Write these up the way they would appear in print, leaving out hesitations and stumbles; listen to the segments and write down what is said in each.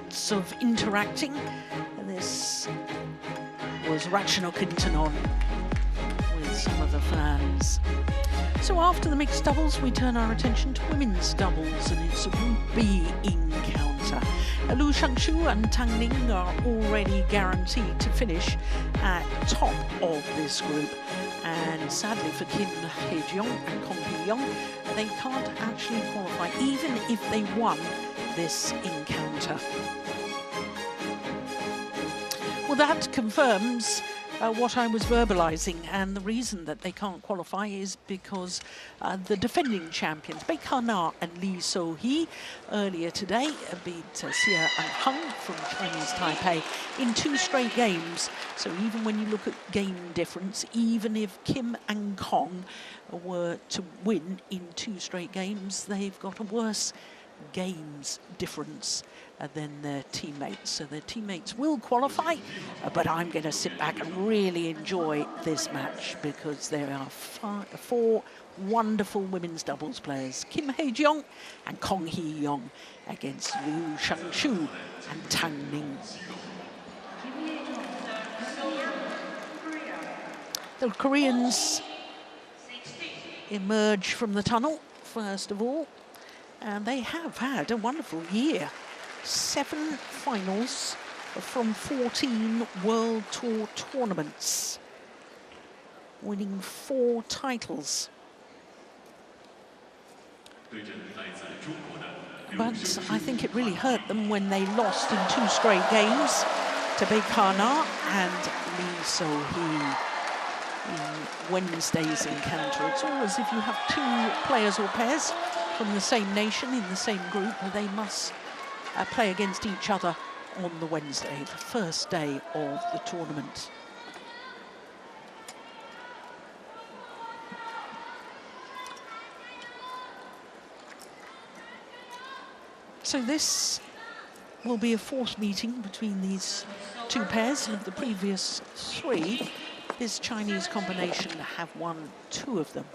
lots of interacting. And this was Ratchanok-Intanon with some of the fans. So after the mixed doubles, we turn our attention to women's doubles, and it's a Group B encounter. Liu Shangshu and Tang Ning are already guaranteed to finish at top of this group. And sadly for Kim Hae-jeong and Kong Hee-young, they can't actually qualify, even if they won this encounter. Well, that confirms what I was verbalising, and the reason that they can't qualify is because the defending champions, Baek Ha-na and Lee So-hee, earlier today beat Xia and Hung from Chinese Taipei in 2 straight games. So even when you look at game difference, even if Kim and Kong were to win in 2 straight games, they've got a worse games difference than their teammates. So their teammates will qualify, but I'm going to sit back and really enjoy this match because there are 4 wonderful women's doubles players, Kim Hae-jeong and Kong Hee-young against Liu Shangshu and Tang Ning. The Koreans emerge from the tunnel first of all, and they have had a wonderful year. 7 finals from 14 World Tour tournaments, winning 4 titles. But I think it really hurt them when they lost in 2 straight games to Baek Ha-na and Lee So-hee in Wednesday's encounter. It's always if you have 2 players or pairs from the same nation in the same group, they must play against each other on the Wednesday, the first day of the tournament. So this will be a 4th meeting between these 2 pairs, and of the previous 3, this Chinese combination have won 2 of them.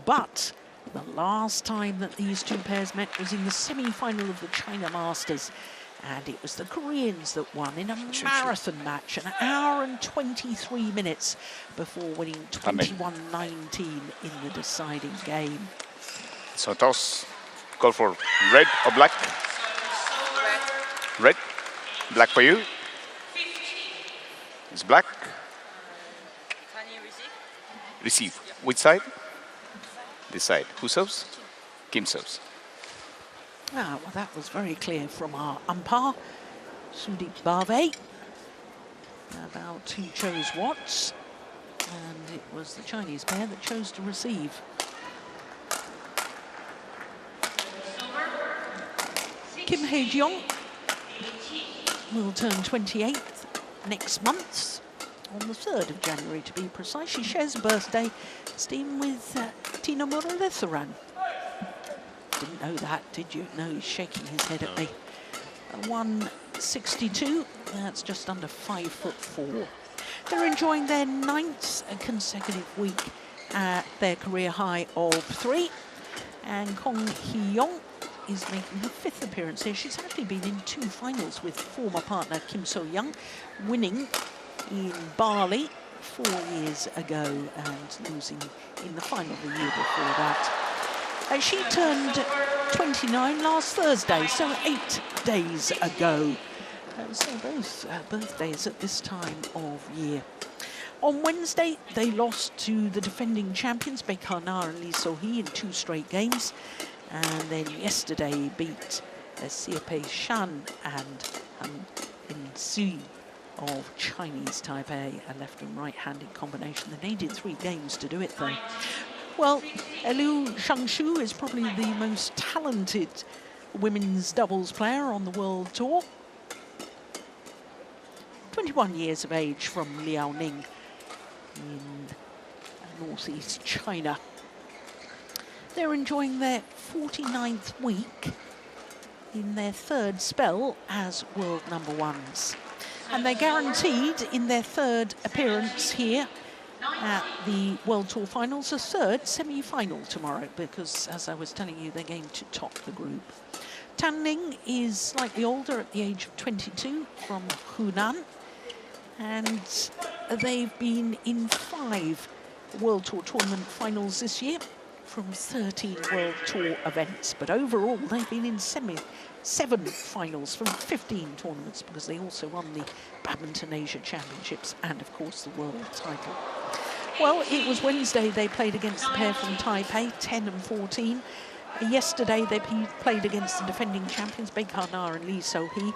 But the last time that these 2 pairs met was in the semi-final of the China Masters, and it was the Koreans that won in a marathon match, an hour and 23 minutes before winning 21-19 in the deciding game. So toss, call for red or black? Red. Black for you. It's black. Can you receive? Receive. Which side? This side. Who serves? Kim serves. Ah, well, that was very clear from our umpire, Sudeep Bave, about who chose what, and it was the Chinese pair that chose to receive. Kim Hae-jeong will turn 28 next month, on the 3rd of January to be precise. She shares a birthday steam with Tino Muruletharan. Didn't know that, did you? No, he's shaking his head at me. 162, that's just under 5'4". They're enjoying their 9th consecutive week at their career high of 3. And Kong Hee-young is making her 5th appearance here. She's actually been in 2 finals with former partner Kim So-young, winning in Bali 4 years ago and losing in the final the year before that. She turned 29 last Thursday, so 8 days ago. So both birthdays at this time of year. On Wednesday, they lost to the defending champions, Baek Ha-na and Lee So-hee, in 2 straight games. And then yesterday beat Xia Shan and In Sui of Chinese Taipei, a left and right-handed combination. They needed 3 games to do it, though. Well, Liu Shangshu is probably the most talented women's doubles player on the World Tour. 21 years of age from Liaoning in northeast China. They're enjoying their 49th week in their 3rd spell as world #1s. And they're guaranteed in their 3rd appearance here at the World Tour Finals, a 3rd semi-final tomorrow, because, as I was telling you, they're going to top the group. Tan Ning is slightly older at the age of 22 from Hunan, and they've been in 5 World Tour tournament finals this year from 13 World Tour events, but overall they've been in 7 finals from 15 tournaments, because they also won the Badminton Asia Championships and of course the world title. Well, it was Wednesday they played against the pair from Taipei, 10 and 14. Yesterday they played against the defending champions Baekar Na and Lee So-hee.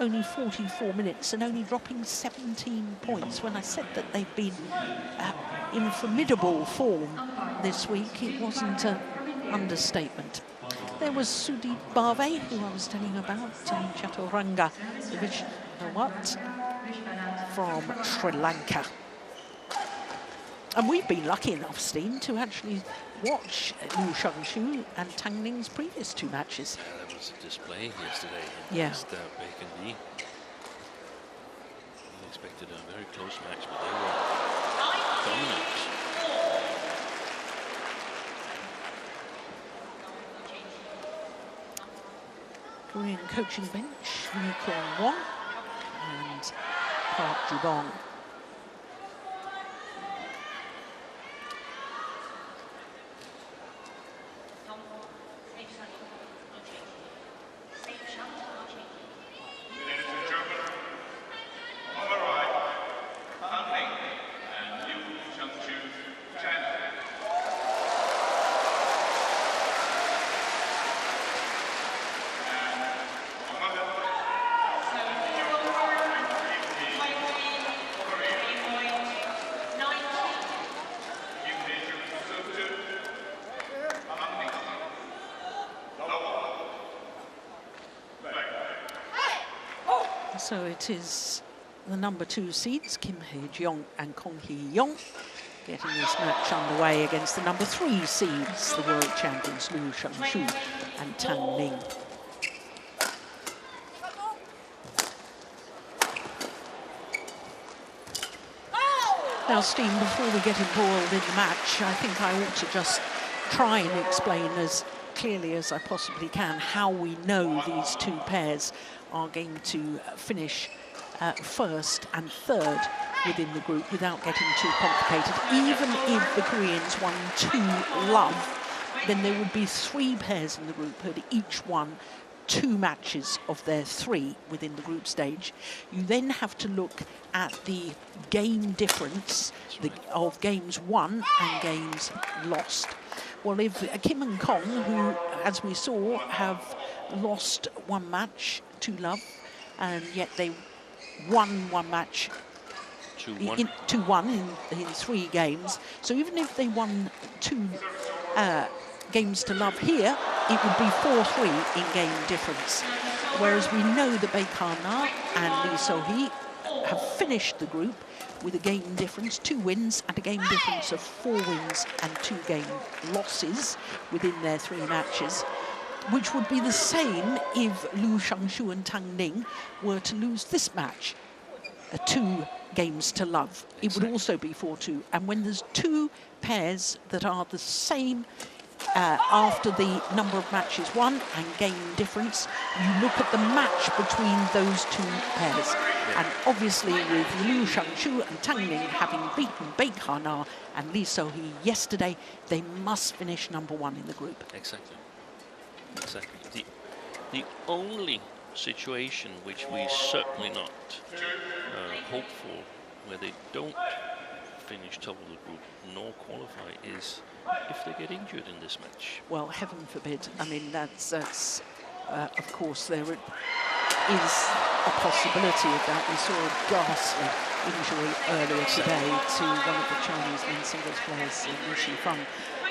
Only 44 minutes and only dropping 17 points. When I said that they've been in formidable form this week, it wasn't an understatement. There was Sudip Bave, who I was telling you about, and Chaturanga Vijayawat from Sri Lanka. And we've been lucky enough, Steen, to actually watch Liu Shangshu and Tang Ning's previous 2 matches. Yeah, there was a display yesterday Yeah. against Baek and Lee. We expected a very close match, but they were dominant. Korean coaching bench, Lee Kwon-won and Park Ju-bong. So it is the number 2 seeds, Kim Hae-jeong and Kong Hee-young, getting this match underway against the number 3 seeds, the world champions Liu Shangshu and Tang Ning. Now, Steen, before we get embroiled in the match, I think I ought to just try and explain as clearly as I possibly can how we know these 2 pairs are going to finish first and third within the group without getting too complicated. Even if the Koreans won 2 love, then there would be 3 pairs in the group who had each won 2 matches of their 3 within the group stage. You then have to look at the game difference of games won and games lost. Well, if Kim and Kong, who, as we saw, have lost 1 match, 2 love, and yet they won 1 match, 2-1 in 3 games. So even if they won 2 games to love here, it would be 4-3 in game difference. Whereas we know that Baekar Na and Lee So-hee have finished the group with a game difference, 2 wins and a game difference of 4 wins and 2 game losses within their 3 matches, which would be the same if Liu Shangshu and Tang Ning were to lose this match, 2 games to love. It would also be 4-2. And when there's 2 pairs that are the same after the number of matches won and game difference, you look at the match between those 2 pairs. And obviously with Liu Shangshu and Tang Ning having beaten Baekar Na and Lee So-hee yesterday, they must finish number 1 in the group. Exactly. Exactly. The only situation which we certainly not hope for, where they don't finish top of the group nor qualify, is if they get injured in this match. Well, heaven forbid. I mean, that's of course, there is a possibility of that. We saw a ghastly injury earlier today to one of the Chinese men's singles players, Wu Shifeng.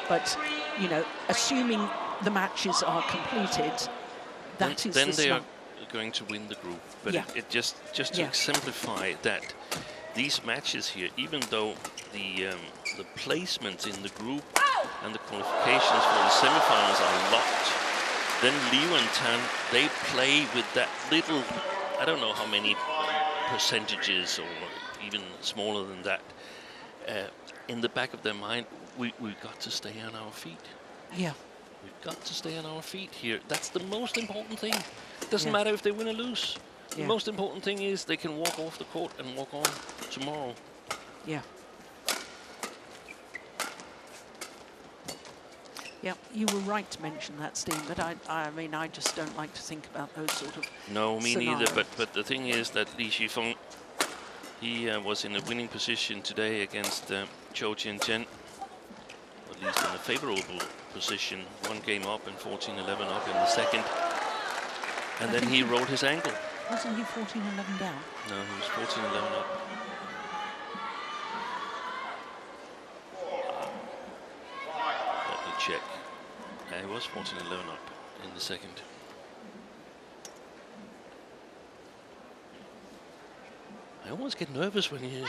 But, you know, assuming the matches are completed, that is then the they are going to win the group. But yeah. it just to exemplify that these matches here, even though the placements in the group and the qualifications for the semifinals are locked, then Liu and Tan, they play with that little, I don't know how many percentages or even smaller than that, in the back of their mind, we've got to stay on our feet. Yeah. We've got to stay on our feet here. That's the most important thing. Doesn't Yeah. matter if they win or lose. The Yeah. most important thing is they can walk off the court and walk on tomorrow. Yeah. Yeah, you were right to mention that, Steve, but I mean, I just don't like to think about those sort of No, me neither. scenarios. But the thing is that Li Shifeng, he was in a winning position today against Zhou Qianqian, at least in a favorable position. One game up and 14-11 up in the second. And then he rolled his ankle. Wasn't he 14-11 down? No, he was 14-11 up. Let me check. Yeah, he was 14-11 up in the second. I always get nervous when you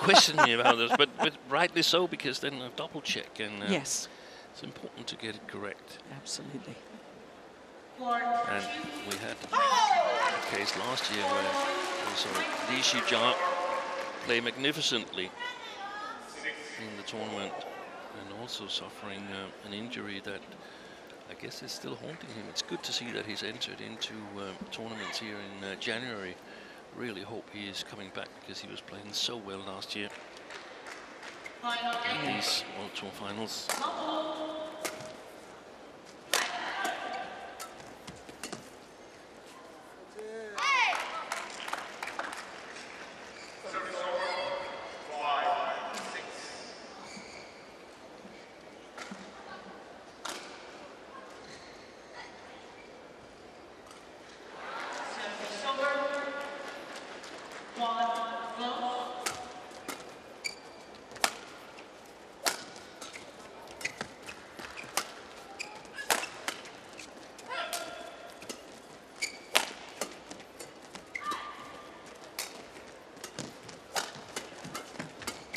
question me about this, but rightly so, because then I double check, and Yes, it's important to get it correct. absolutely. And we had a case last year where we saw Li Shijia play magnificently in the tournament, and also suffering an injury that I guess is still haunting him. It's good to see that he's entered into tournaments here in January. Really hope he is coming back, because he was playing so well last year at these World Tour finals.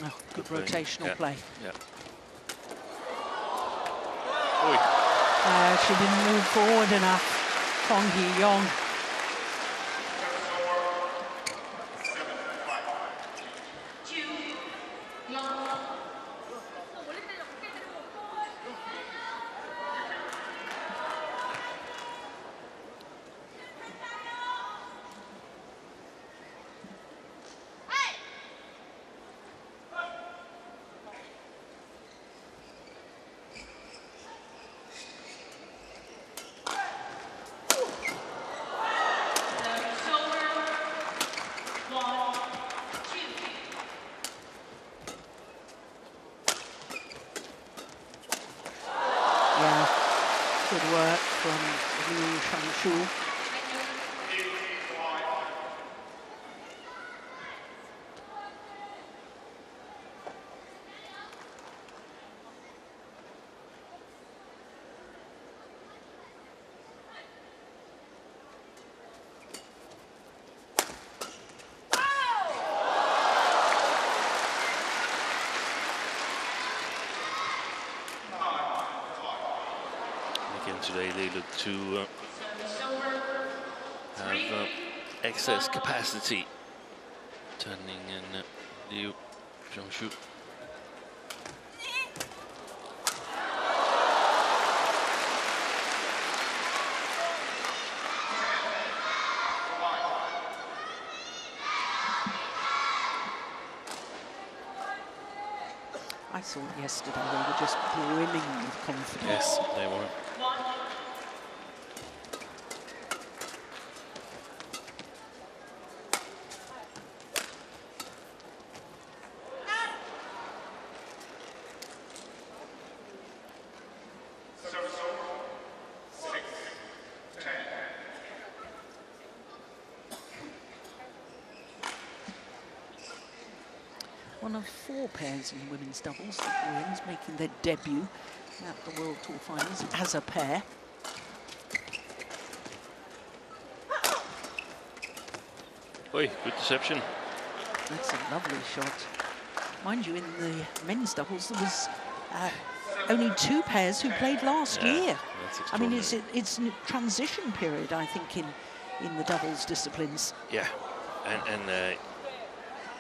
Oh, good rotational play. Yeah. She didn't move forward enough. Kong Hee-yong. Yeah, good work from Liu Shangshu. Again today they look to have excess capacity, turning in Liu Shangshu. I saw it yesterday, they were just brimming with confidence. Yes, they were. One of 4 pairs in the women's doubles, the Koreans making their debut at the World Tour Finals as a pair. Oi, good deception. That's a lovely shot. Mind you, in the men's doubles, there was only 2 pairs who played last year. That's I mean, extraordinary. it's a transition period, I think, in the doubles disciplines. Yeah, and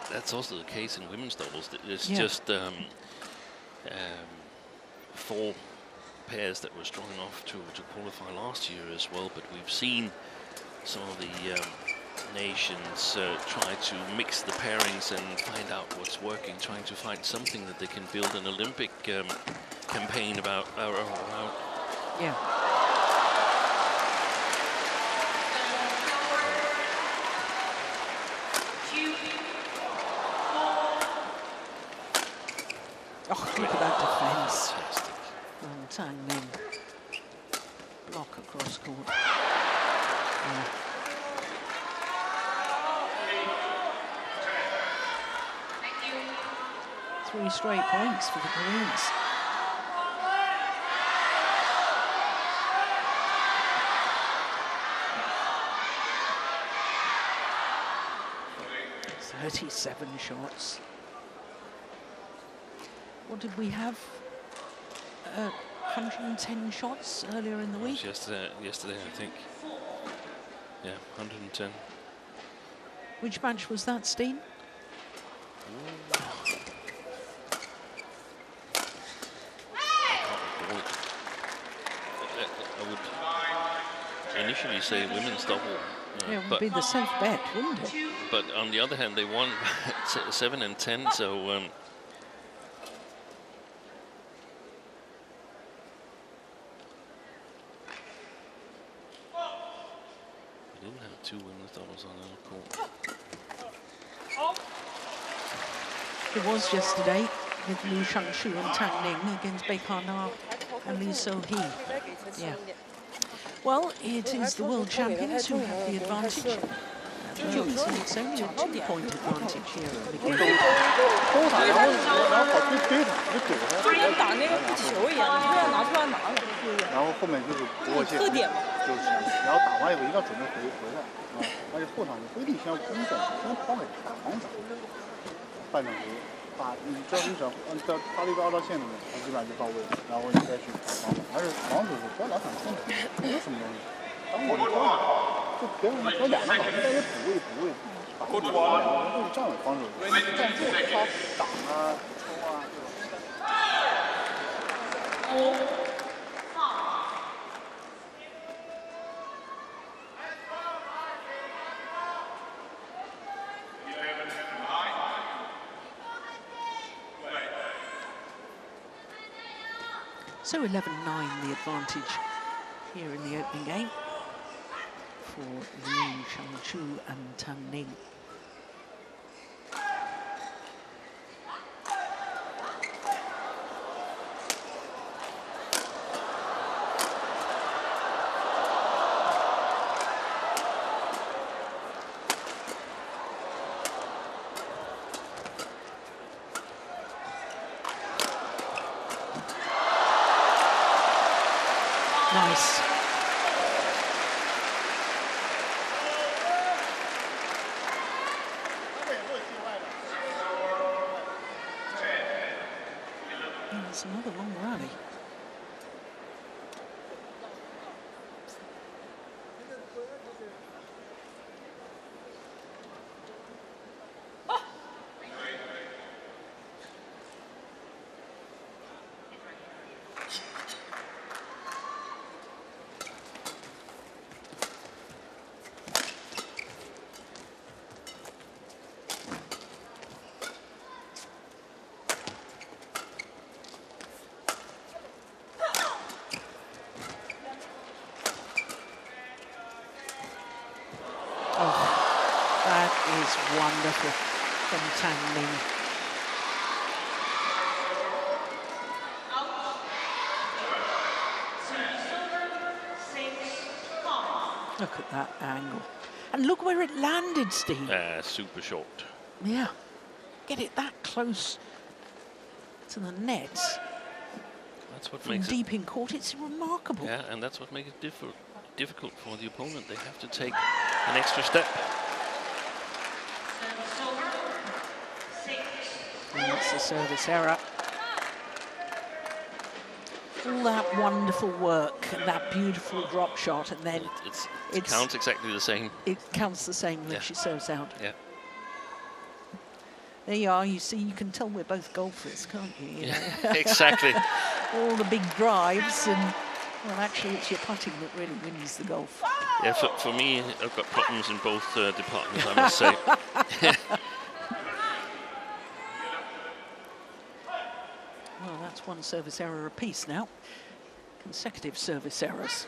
that's also the case in women's doubles. It's Yeah. just 4 pairs that were strong enough to qualify last year as well, but we've seen some of the nations try to mix the pairings and find out what's working, trying to find something that they can build an Olympic campaign about. Yeah. Oh, look at that defence from Tang Ning. Block across court. Yeah. 3 straight points for the Koreans. It's 37 shots. What did we have? 110 shots earlier in the week. Yesterday, I think. Yeah, 110. Which match was that, Steen? I would initially say women's double. Yeah, it would be the safe bet, wouldn't it? But on the other hand, they won 7 and 10, so we didn't have 2 women's doubles on our court. It was yesterday with Liu Shangshu and Tang Ning against Baekar Na and Lee So-hee. Yeah. Well, it is the world champions who have the advantage. It's only a 2-point advantage here in the game. 就跟打那个地球一样，你不要拿出来拿了。然后后面就是不过界，特点嘛。就是，然后打完以后一定要准备回来啊，而且后场你不一定先要攻守，先抛给打防守，半场球把你只要在发力到2道线里面，它基本上就到位了，然后你再去防守，而且防守是不要老想冲的，没有什么东西。当我们交就别人说2个老师在这补位，把2个人都是这样的防守，但这他挡啊、冲啊。So 11-9 the advantage here in the opening game for Liu Shangshu and Tang Ning. Nice. That's another long rally. That is wonderful from Tang Ning. Look at that angle. And look where it landed, Steve. Super short. Yeah. Get it that close to the net. That's what From makes deep in court, it's remarkable. Yeah, and that's what makes it difficult for the opponent. They have to take an extra step. And that's the service error. All that wonderful work, and that beautiful drop shot, and then it counts exactly the same. It counts the same when she serves out. Yeah. There you are. You see, you can tell we're both golfers, can't you? Yeah, exactly. all the big drives, and well, actually, it's your putting that really wins the golf. Yeah, for me, I've got problems in both departments, I must say. Well, that's one service error apiece now. Consecutive service errors.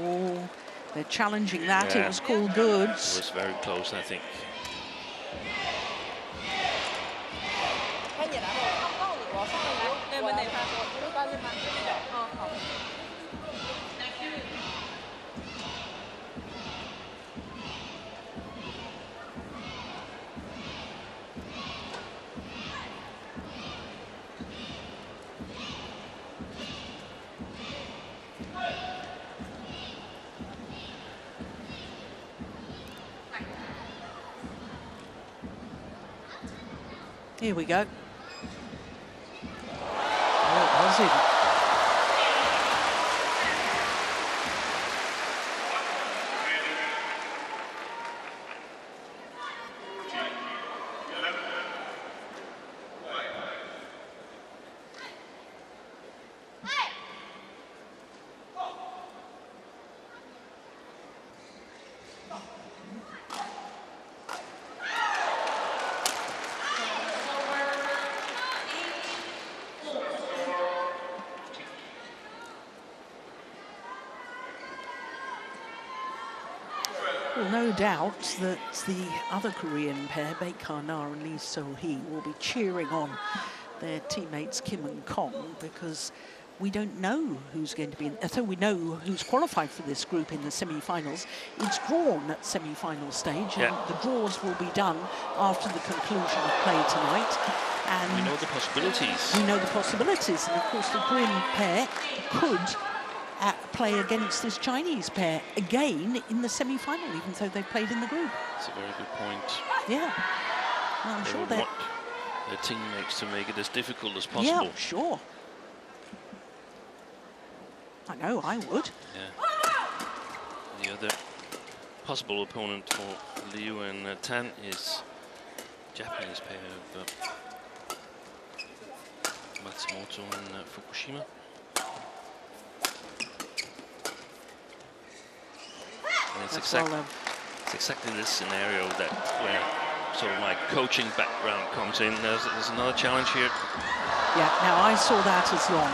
Oh, they're challenging that. Yeah. It was called goods. It was very close, I think. Here we go. Oh, it was in. Well, no doubt that the other Korean pair, Baek Na and Lee So-hee, will be cheering on their teammates Kim and Kong, because we don't know who's going to be in, so we know who's qualified for this group in the semi-finals. It's drawn at semi-final stage, and the draws will be done after the conclusion of play tonight. And we know the possibilities. We know the possibilities, and of course the Korean pair could play against this Chinese pair again in the semi-final, even though they played in the group. That's a very good point. Yeah, well, I'm sure they want their teammates to make it as difficult as possible. Yeah, sure. I know, I would. Yeah. The other possible opponent for Liu and Tan is Japanese pair of Matsumoto and Fukushima. And it's exactly this scenario that where sort of my coaching background comes in. There's another challenge here. Yeah, now I saw that as long,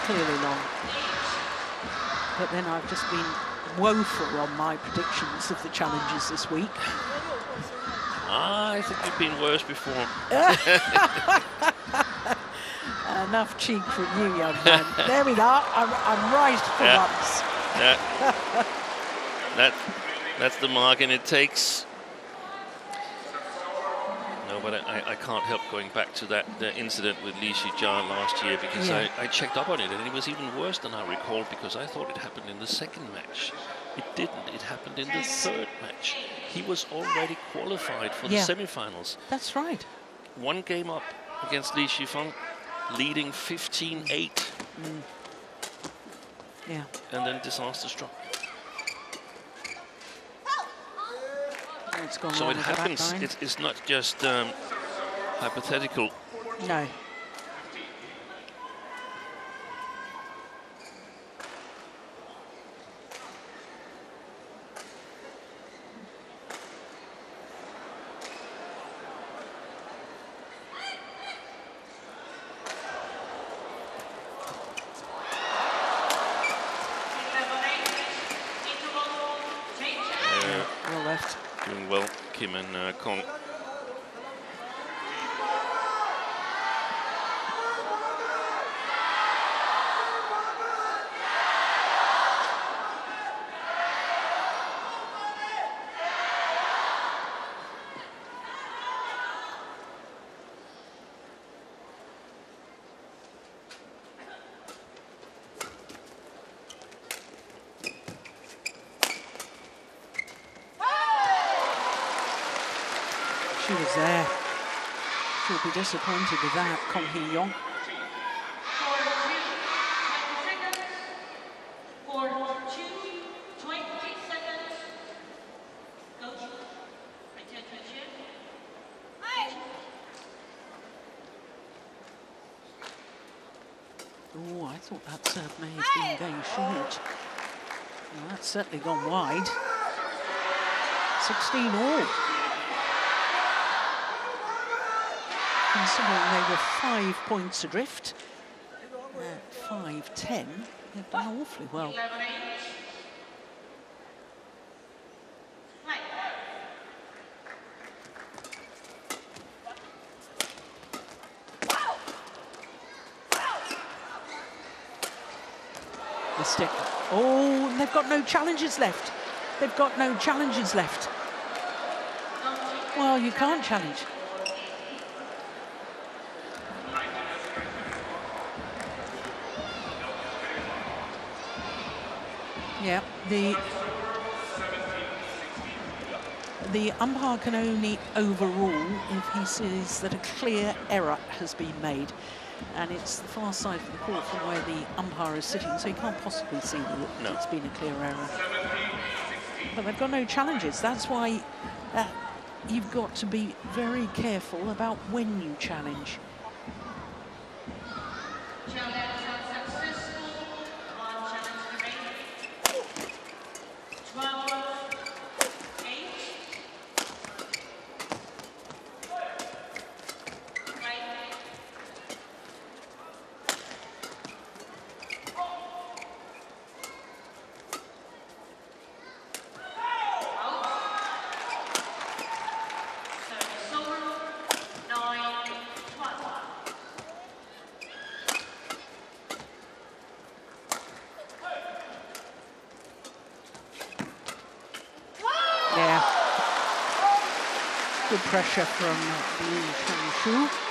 clearly long. But then I've just been woeful on my predictions of the challenges this week. I think you've been worse before. Enough cheek from you, young man. There we are. I'm right for once. That's the mark, and it takes. No, but I can't help going back to that incident with Li Shijia last year, because I checked up on it, and it was even worse than I recalled, because I thought it happened in the second match. It didn't. It happened in the third match. He was already qualified for the semi-finals. That's right. One game up against Li Shifeng, leading 15-8. Yeah. And then disaster struck. So it happens. It's not just hypothetical. No. Well left. Doing well, Kim and Kong. She was there. She'll be disappointed with that, Kong Hee-yong. Oh, I thought that serve may have been going short. Well, that's certainly gone wide. 16 all. Considering they were 5 points adrift at 5-10, they've done awfully well. Missed it. Oh, and they've got no challenges left. They've got no challenges left. Well, you can't challenge. Yeah, the umpire can only overrule if he sees that a clear error has been made. And it's the far side of the court from where the umpire is sitting, so you can't possibly see that it's been a clear error. But they've got no challenges. That's why you've got to be very careful about when you challenge. Good pressure from Liu Shangshu.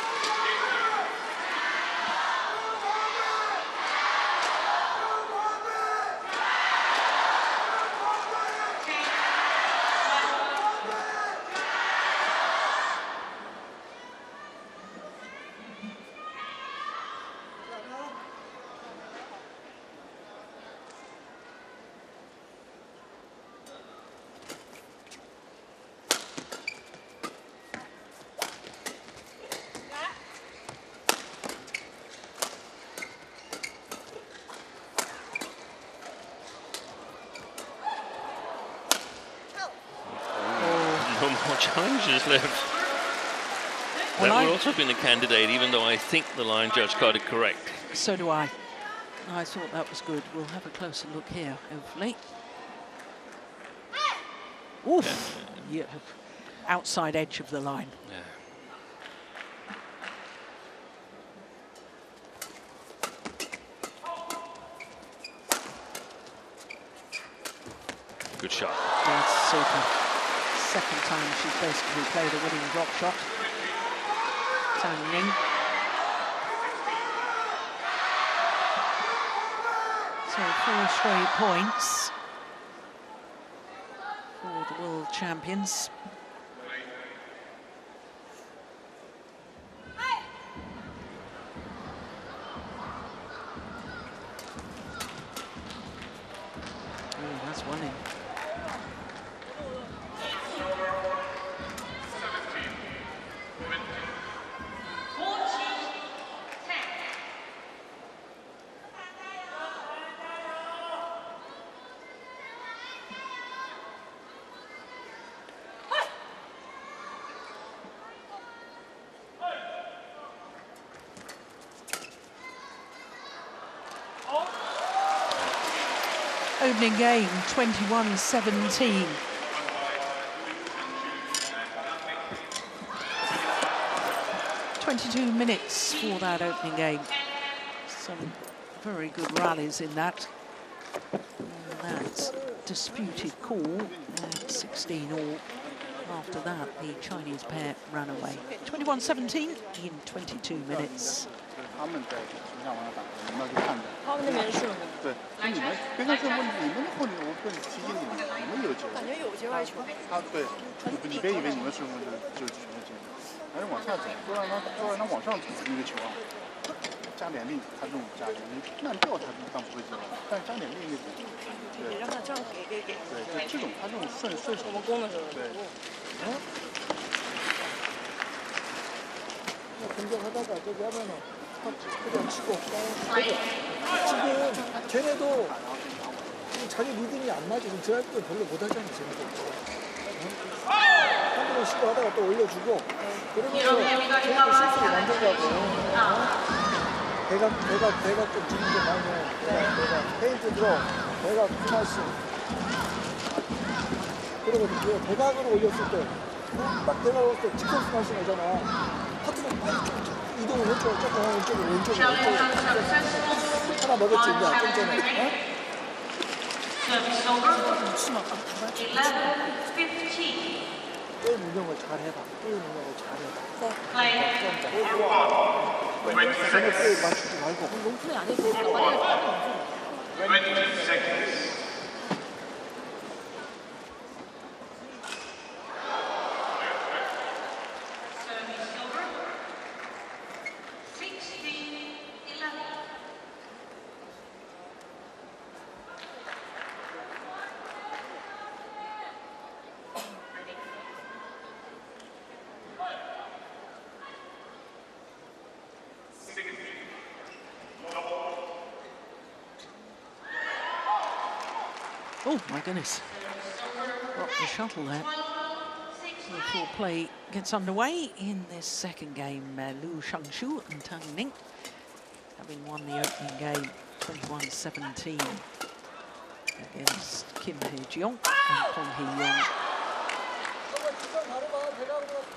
No more challenges left. Well, that would also have been a candidate, even though I think the line judge got it correct. So do I. I thought that was good. We'll have a closer look here, hopefully. Oof! Yeah. Outside edge of the line. Yeah. Good shot. That's super. Second time she's basically played a winning drop shot. Tang Ning. So 4 straight points for the world champions. Oh, that's one in. Opening game, 21-17. "22 minutes for that opening game. Some very good rallies in that. And that's disputed call at 16 all. After that, the Chinese pair ran away. 21-17 in 22 minutes. 他们在形象往上打，你们要去判断。他们那边是吗？对，就你们刚刚是问你们的问题，我问提醒你们，你们有机会。感觉有界外球。对，你别以为你们顺风就全是这样。还是往下走，都让他往上走那个球啊，加点力，他这种加点力，慢吊他不会接，但加点力那种，对，让他这样给，对，就这种他这种顺手，我们攻的时候，对。 공격하다가 저기 하면은 그냥 치고 지금 걔네도 자기 리듬이 안 맞으면 저 할때 별로 못하잖아 쟤네도. 한 번 시도하다가 또 올려주고 그러면서 걔네도 실수를 만들자고. 배가 좀 주는 게 많으면 내가 페인트 들어 배가 스마시 그러거든요. 대각으로 올렸을 때 딱 대각으로 올렸을 때 직접 스마시 오잖아. 파트는 빨리 좀 이동을 해줘. 조금 왼쪽으로 왼쪽으로 하나 먹었지 이제 좀 전에. 게임 운영을 잘 해봐. 게임 운영을 잘 해봐. 저녁 게임 맞추지 말고. 롱플레이 안 해도 되니까 Oh my goodness. Rock the shuttle there. Before play gets underway in this second game, Liu Shangshu and Tang Ning having won the opening game 21-17 against Kim Hee-jeong and Kong Hee-young.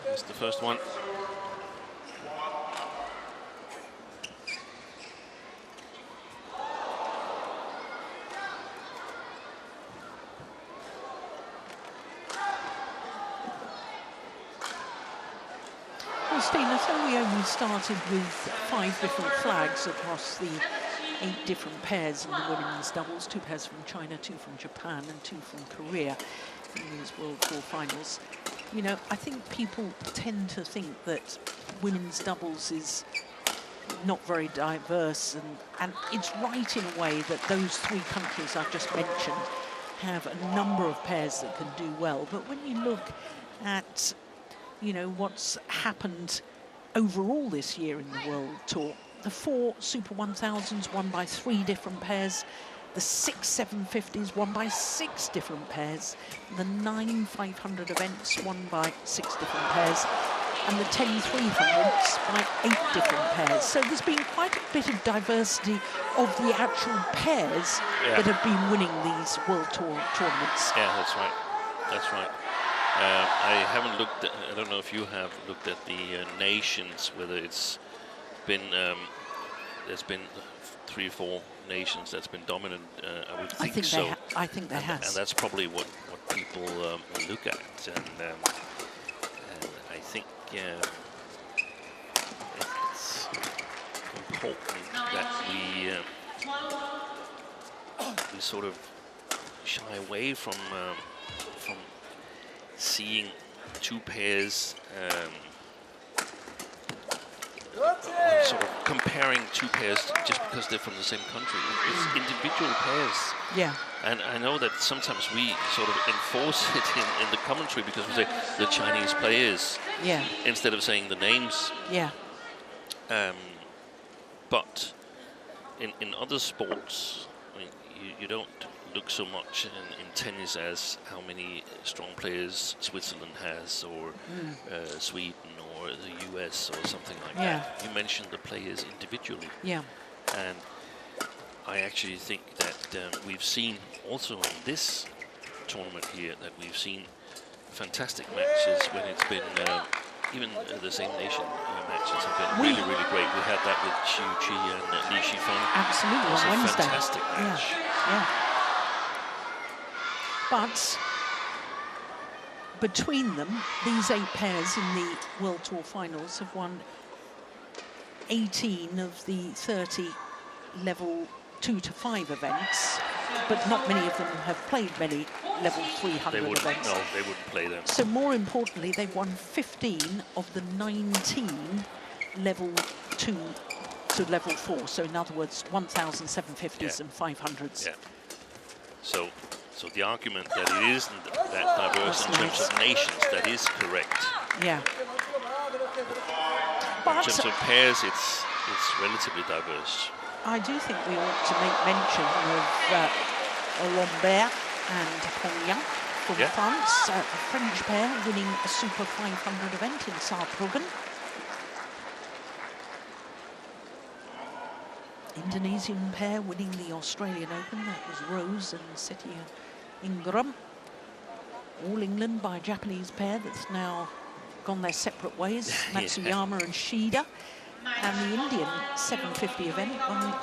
That's the first one. Christina, so we only started with 5 different flags across the 8 different pairs in the women's doubles, 2 pairs from China, 2 from Japan and 2 from Korea in these World Tour finals. You know, I think people tend to think that women's doubles is not very diverse, and it's right in a way that those 3 countries I've just mentioned have a number of pairs that can do well. But when you look at, you know, what's happened overall this year in the World Tour, the 4 Super 1000s won by 3 different pairs, the 6 750s won by 6 different pairs, the 9 500 events won by 6 different pairs, and the 10 300s by 8 different pairs. So there's been quite a bit of diversity of the actual pairs that have been winning these World Tour tournaments. Yeah, that's right. That's right. I haven't looked at, I don't know if you have looked at the nations, whether it's been, there's been 3 or 4 nations that's been dominant. I would think so. I think there has. And that's probably what people look at. And I think it's important that we sort of shy away from seeing 2 pairs, sort of comparing 2 pairs just because they're from the same country. It's individual pairs. Yeah. And I know that sometimes we sort of enforce it in the commentary because we say the Chinese players instead of saying the names. Yeah. But in other sports, I mean, you don't look so much in tennis as how many strong players Switzerland has, or Sweden, or the US, or something like that. You mentioned the players individually. Yeah. And I actually think that we've seen also in this tournament here that we've seen fantastic matches when it's been even the same nation matches have been really, really great. We had that with Xiu Qi and Li Shifeng. Absolutely, it was on a Wednesday. Fantastic match. Yeah. But between them, these 8 pairs in the World Tour finals have won 18 of the 30 level 2 to 5 events. but not many of them have played many level 300 They wouldn't. events. No, they wouldn't play them. So more importantly, they've won 15 of the 19 level 2 to level 4. So in other words, 1,750s and 500s. Yeah. So the argument that it isn't that diverse in terms of nations, that is correct. Yeah. In But terms of pairs, it's relatively diverse. I do think we ought to make mention of Lambert and Hong from France, a French pair winning a Super 500 event in Saarbrücken. Indonesian pair winning the Australian Open, that was Rose and Setia Ingram. All England by a Japanese pair that's now gone their separate ways, Matsuyama and Shida. And the Indian 750 event won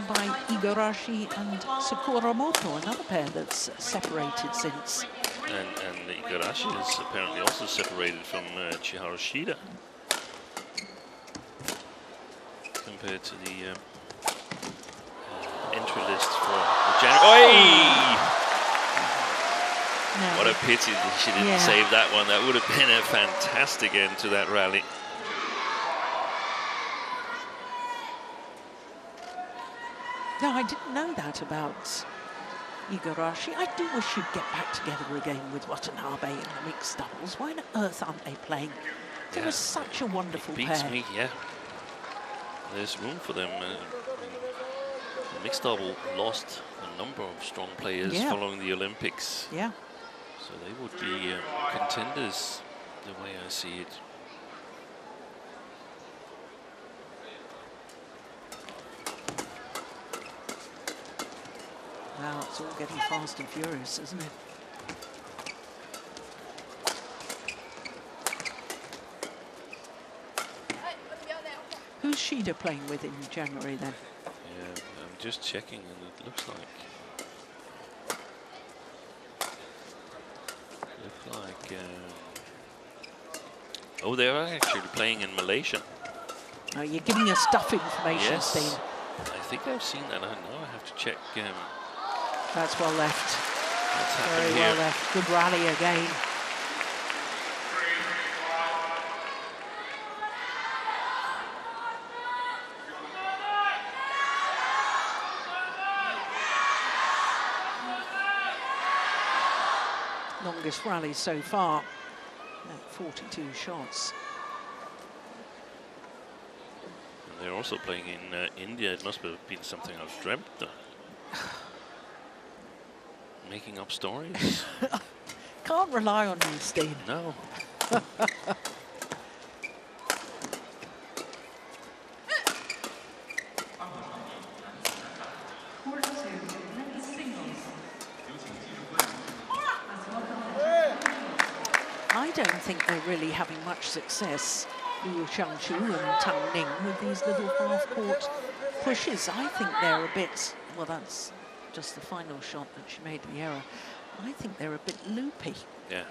by Igarashi and Sakuramoto, another pair that's separated since. And Igarashi is apparently also separated from Chiharu Shida compared to the entry list for the January. No. What a pity that she didn't save that one. That would have been a fantastic end to that rally. No, I didn't know that about Igarashi. I do wish you'd get back together again with Watanabe in the mixed doubles. Why on earth aren't they playing? They were such a wonderful Beats pair. me, yeah. There's room for them. The mixed double lost a number of strong players following the Olympics. Yeah. So they would be contenders, the way I see it. Wow, it's all getting fast and furious, isn't it? Who's Shida playing with in January then? Yeah, I'm just checking, and it looks like oh, they are actually playing in Malaysia. Oh, you're giving us stuff information, Yes, Steen. I think I've seen that. I know I have to check. That's well left. What's happened Very here. well left. Good rally again. Longest rally so far at 42 shots. And they're also playing in India. It must have been something I've dreamt. Making up stories. Can't rely on you, Steen. No. I don't think they're really having much success, Liu Xiangchu and Tang Ning, with these little half-court pushes. I think they're a bit, well, that's just the final shot that she made the error. I think they're a bit loopy. Yeah.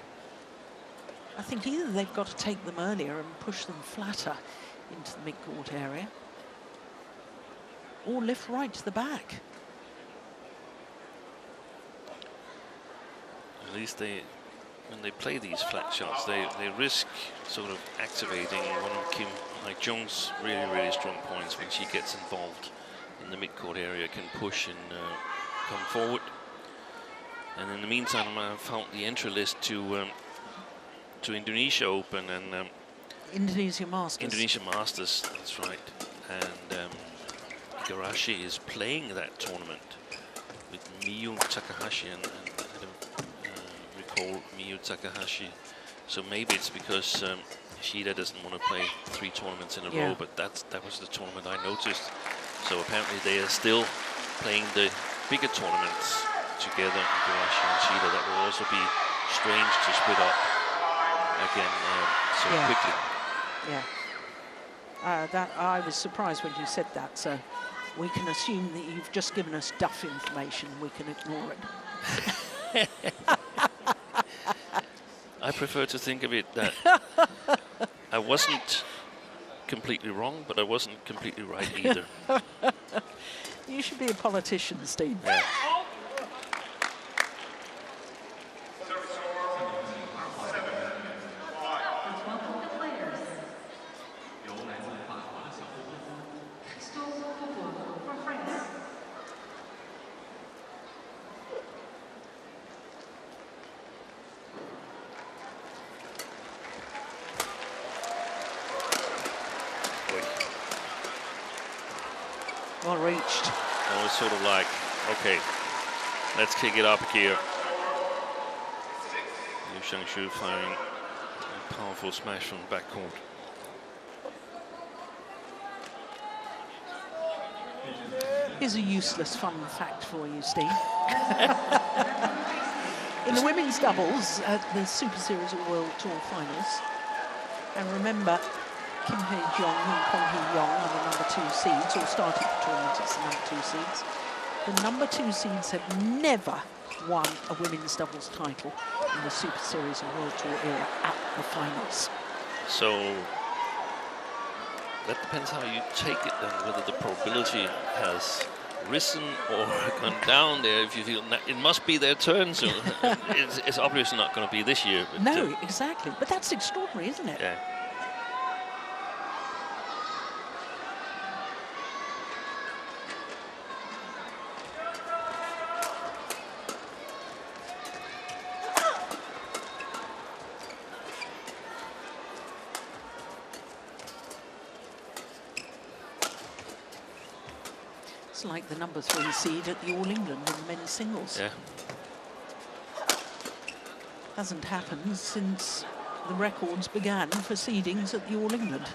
I think either they've got to take them earlier and push them flatter into the mid-court area, or lift right to the back. At least when they play these flat shots, they risk sort of activating one of Kim Hai-jung's really strong points when she gets involved in the mid-court area, can push and come forward. And in the meantime, I found the entry list to Indonesia Open and Indonesia Masters. Indonesia Masters, that's right. And Igarashi is playing that tournament with Miyu Takahashi, and I don't recall Miyu Takahashi. So maybe it's because Shida doesn't want to play 3 tournaments in a row, but that was the tournament I noticed. So apparently they are still playing the bigger tournaments together, Igarashi and Shida. That will also be strange to split up again so quickly. Yeah. That I was surprised when you said that. So we can assume that you've just given us duff information. We can ignore it. I prefer to think of it that I wasn't completely wrong, but I wasn't completely right either. You should be a politician, Steve. Yeah. Well reached. And it was sort of like, okay, let's kick it up a gear. Liu Xiangshu firing a powerful smash from the backcourt. Here's a useless fun fact for you, Steve. In the women's doubles at the Super Series of World Tour finals, and remember, Kim Hae-jong and Kong Hee-yong are the number 2 seeds, or started the tournament as the number 2 seeds. The number 2 seeds have never won a women's doubles title in the Super Series of World Tour era at the finals. So that depends how you take it then, whether the probability has risen or gone down there. If you feel it must be their turn, so it's obviously not going to be this year. But, no, exactly. But that's extraordinary, isn't it? Yeah. It's like the number 3 seed at the All England in the men's singles. Yeah. Hasn't happened since the records began for seedings at the All England.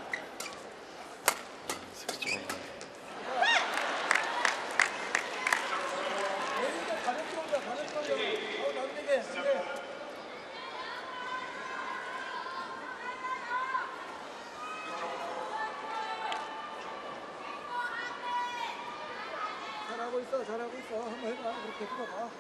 잘하고 있어. 한번 해봐. 그렇게 들어가.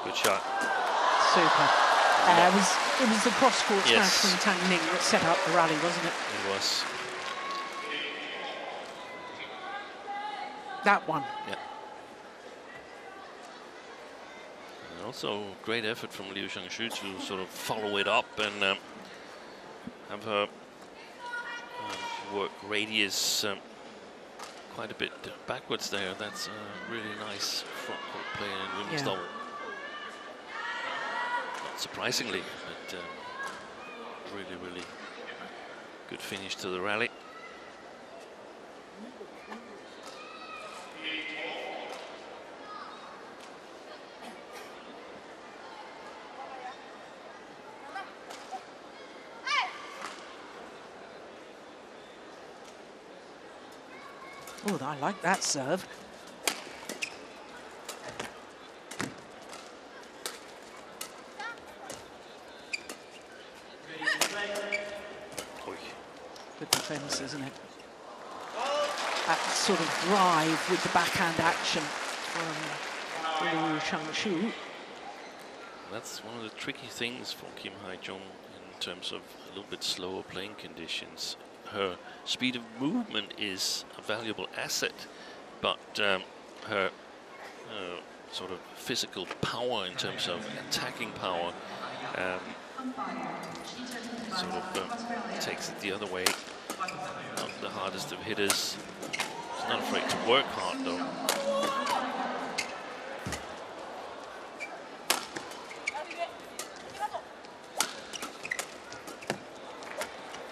Good shot. Super. It was the cross-court Yes. smash from Tang Ning that set up the rally, wasn't it? It was. That one. Yeah. And also great effort from Liu Xiangshu to sort of follow it up and have her work radius quite a bit backwards there. That's a really nice front court play in women's double. Not surprisingly, but really, really good finish to the rally. Oh, I like that serve. Good defense, isn't it? That sort of drive with the backhand action from Liu Xiangshu. That's one of the tricky things for Kim Hae-jong in terms of a little bit slower playing conditions. Her speed of movement is a valuable asset, but her sort of physical power in terms of attacking power sort of takes it the other way. Not the hardest of hitters. She's not afraid to work hard though.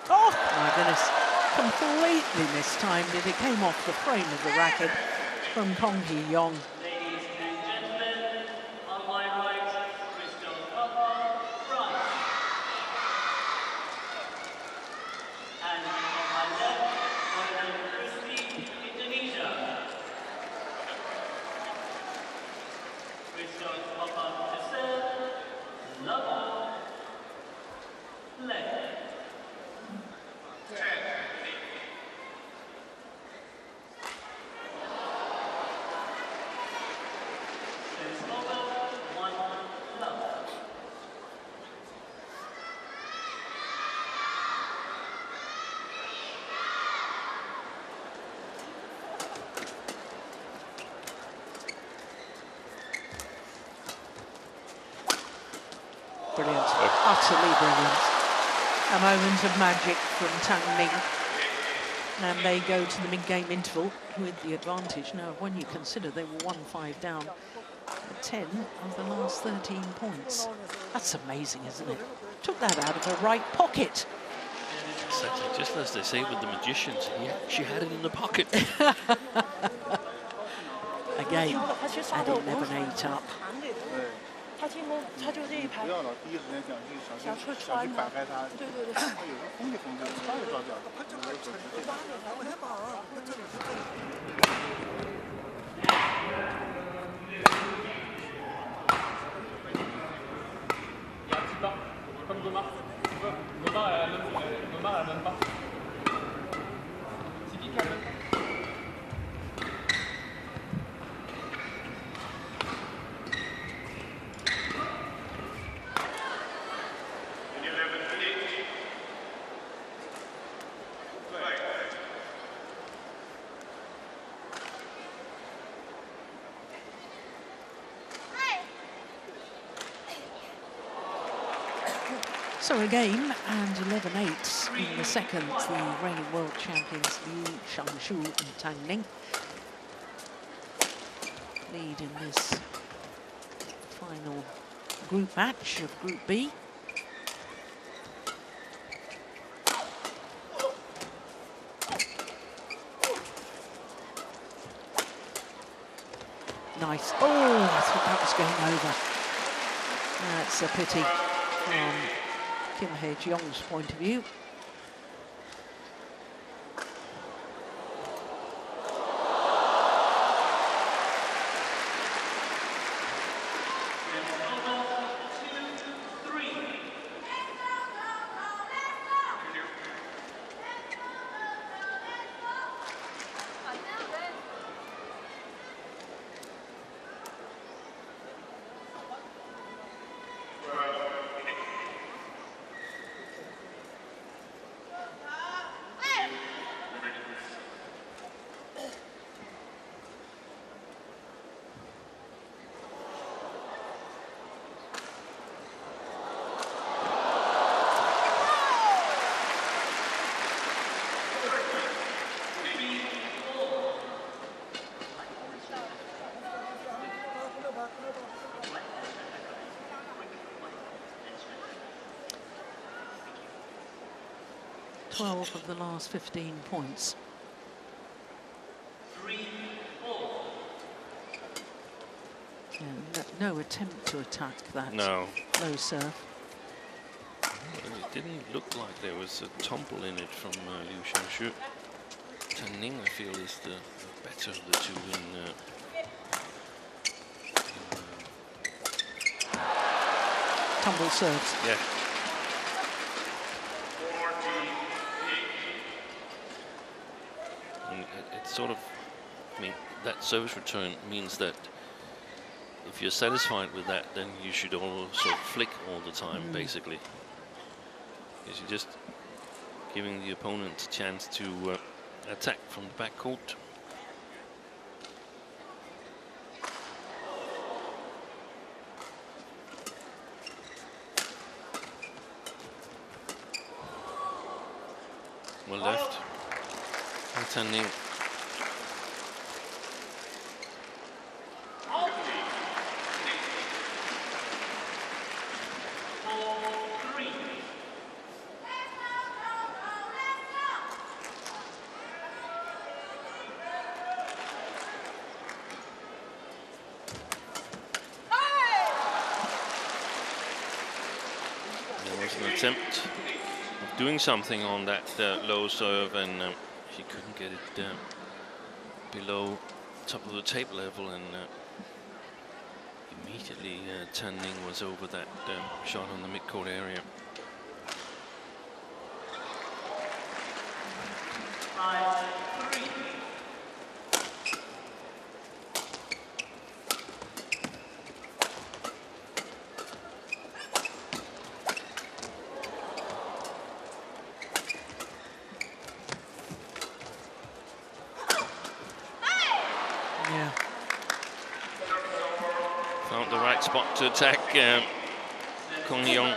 Oh my goodness, completely mistimed it. It came off the frame of the racket from Kong Hee-yong. brilliant, utterly brilliant. A moment of magic from Tang Ning. And they go to the mid-game interval with the advantage. Now, when you consider they were 1-5 down at 10 of the last 13 points. That's amazing, isn't it? Took that out of her right pocket. Exactly, just as they say with the magicians, she had it in the pocket. Again, at 11-8 up. 他进攻，他就这一排不要老第一时间想去摆开他，对对对，他有时候风就风就，抓就抓掉。So a game and 11-8 in the second. The reigning world champions Liu Shangshu and Tang Ning lead in this final group match of Group B. Nice. Oh, I thought that was going over. That's a pity from Kim Hae-jeong's point of view. Of the last 15 points. And no attempt to attack that low serve. It didn't look like there was a tumble in it from Liu Shangshu. Tang Ning, I feel, is the better of the two in tumble serves. Yeah. It's sort of, I mean, that service return means that if you're satisfied with that, then you should also flick all the time, basically. Because you're just giving the opponent a chance to attack from the back court. Well left. Tang Ning. Attempt of doing something on that low serve, and she couldn't get it below top of the tape level, and immediately Tang Ning was over that shot on the mid-court area. Found the right spot to attack. Kong Hee-yong.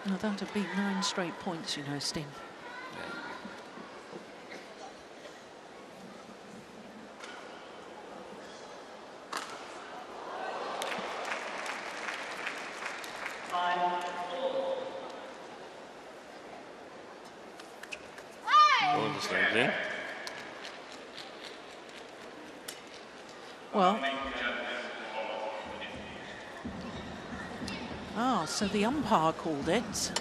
Well, that would be 9 straight points, you know, Steen. Well, so the umpire called it,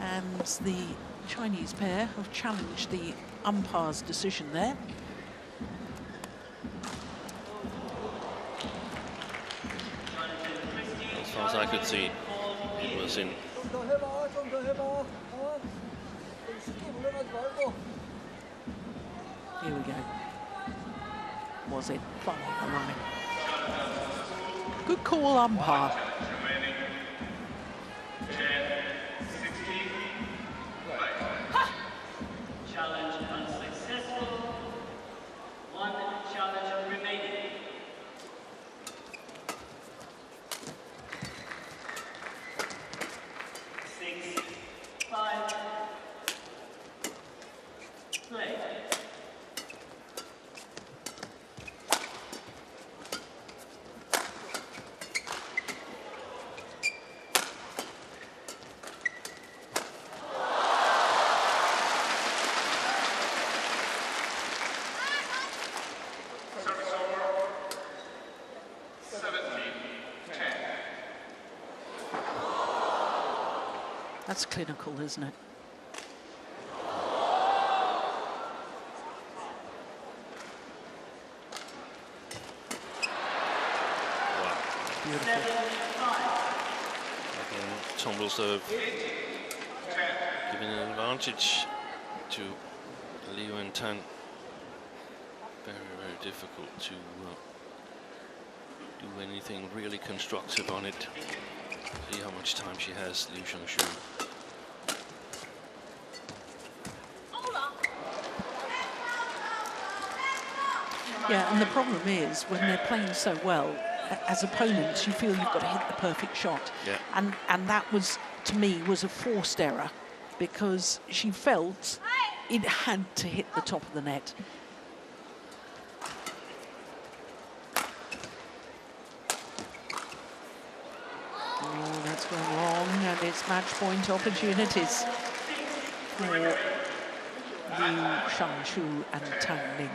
and the Chinese pair have challenged the umpire's decision there. As far as I could see, it was in. Here we go. Was it following the line? Good call, umpire. Challenge unsuccessful. 1 challenge remaining. 6, 5. Play. That's clinical, isn't it? Beautiful. Again, tumble serve, giving an advantage to Liu and Tan. Very, very difficult to do anything really constructive on it. See how much time she has, Liu Shangshu. Yeah, and the problem is when they're playing so well, as opponents, you feel you've got to hit the perfect shot. Yeah. And that was, to me, was a forced error because she felt it had to hit the top of the net. Oh, that's gone wrong, and it's match point opportunities for Liu Shangshu and Tang Ning.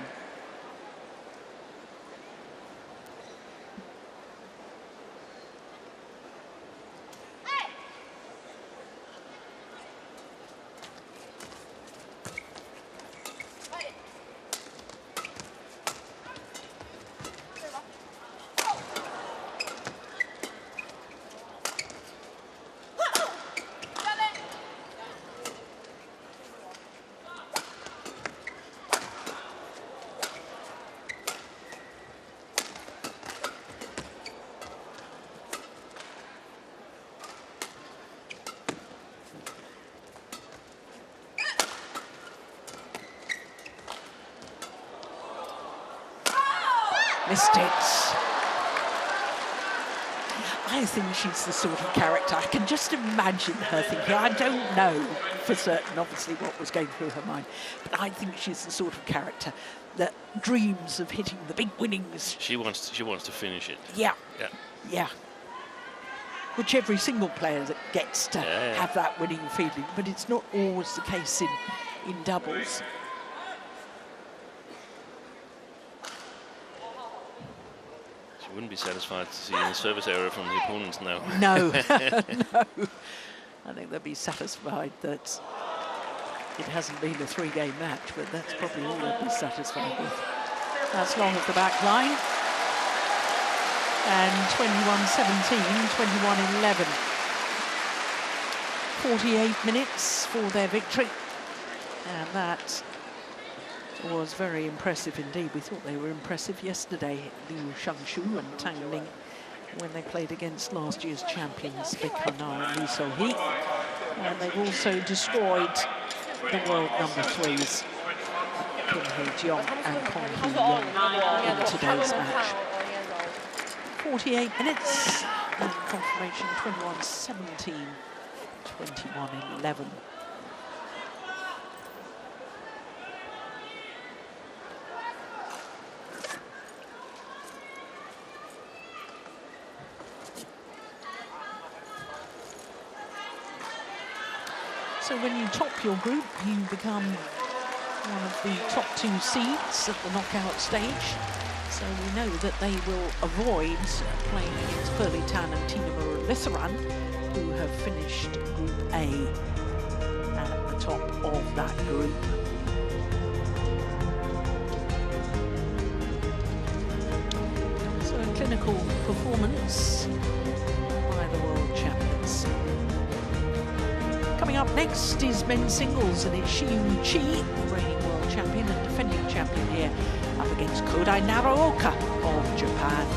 Missed it. I think she's the sort of character, I can just imagine her thinking, I don't know for certain, obviously, what was going through her mind, but I think she's the sort of character that dreams of hitting the big winnings. She wants to finish it. Yeah. Yeah. Yeah. Which every single player that gets to have that winning feeling, but it's not always the case in doubles. Wouldn't be satisfied to see a service error from the opponents now. No, no. I think they'll be satisfied that it hasn't been a 3-game match, but that's probably all they'll be satisfied with. That's long of the back line. And 21-17, 21-11. 48 minutes for their victory. And that was very impressive indeed. We thought they were impressive yesterday, Liu Shangshu and Tang Ning, when they played against last year's champions, Baek Han-na and Lee So-hee. And they've also destroyed the world number 3s, Kim Hae-jeong and Kong Hee-yong, in today's match. 48 minutes. And confirmation 21-17, 21-11. So when you top your group, you become one of the top 2 seeds at the knockout stage. So we know that they will avoid playing against Pearly Tan and Tina Lithuran, who have finished Group A at the top of that group. So a clinical performance by the world champions. Coming up next is men's singles, and it's Shiyu Chi, reigning world champion and defending champion here, up against Kodai Naraoka of Japan.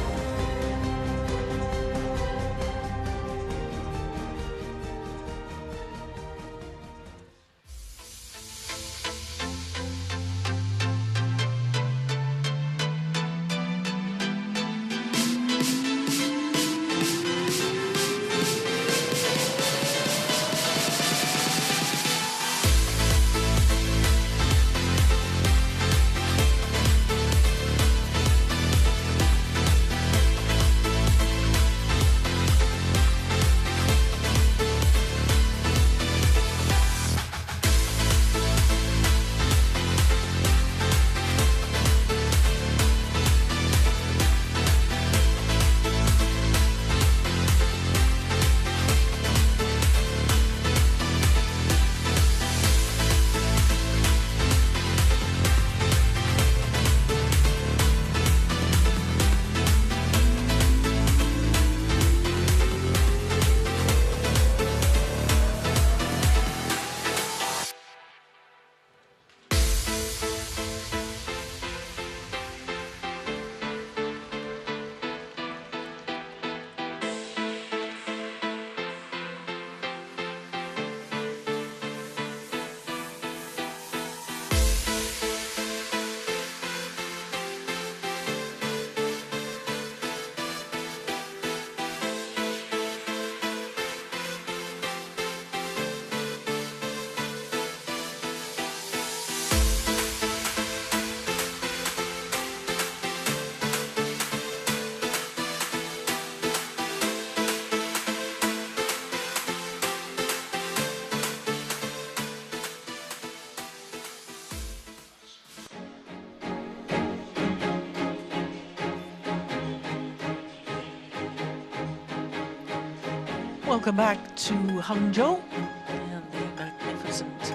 Welcome back to Hangzhou and the magnificent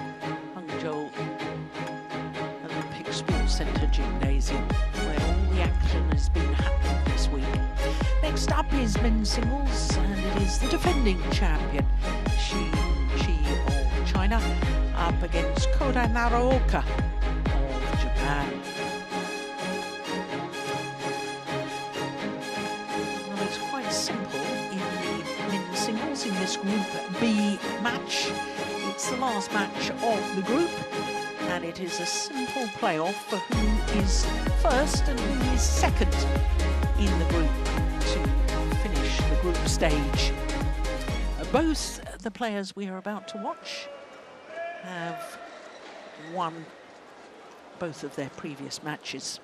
Hangzhou Olympic Sports Centre Gymnasium, where all the action has been happening this week. Next up is men's singles, and it is the defending champion, Shiyu Chi of China, up against Kodai Naraoka of Japan. Well, it's quite simple in the men's singles in this Group B match. It's the last match of the group, and it is a simple playoff for who is first and who is second in the group to finish the group stage. Both the players we are about to watch have won both of their previous matches.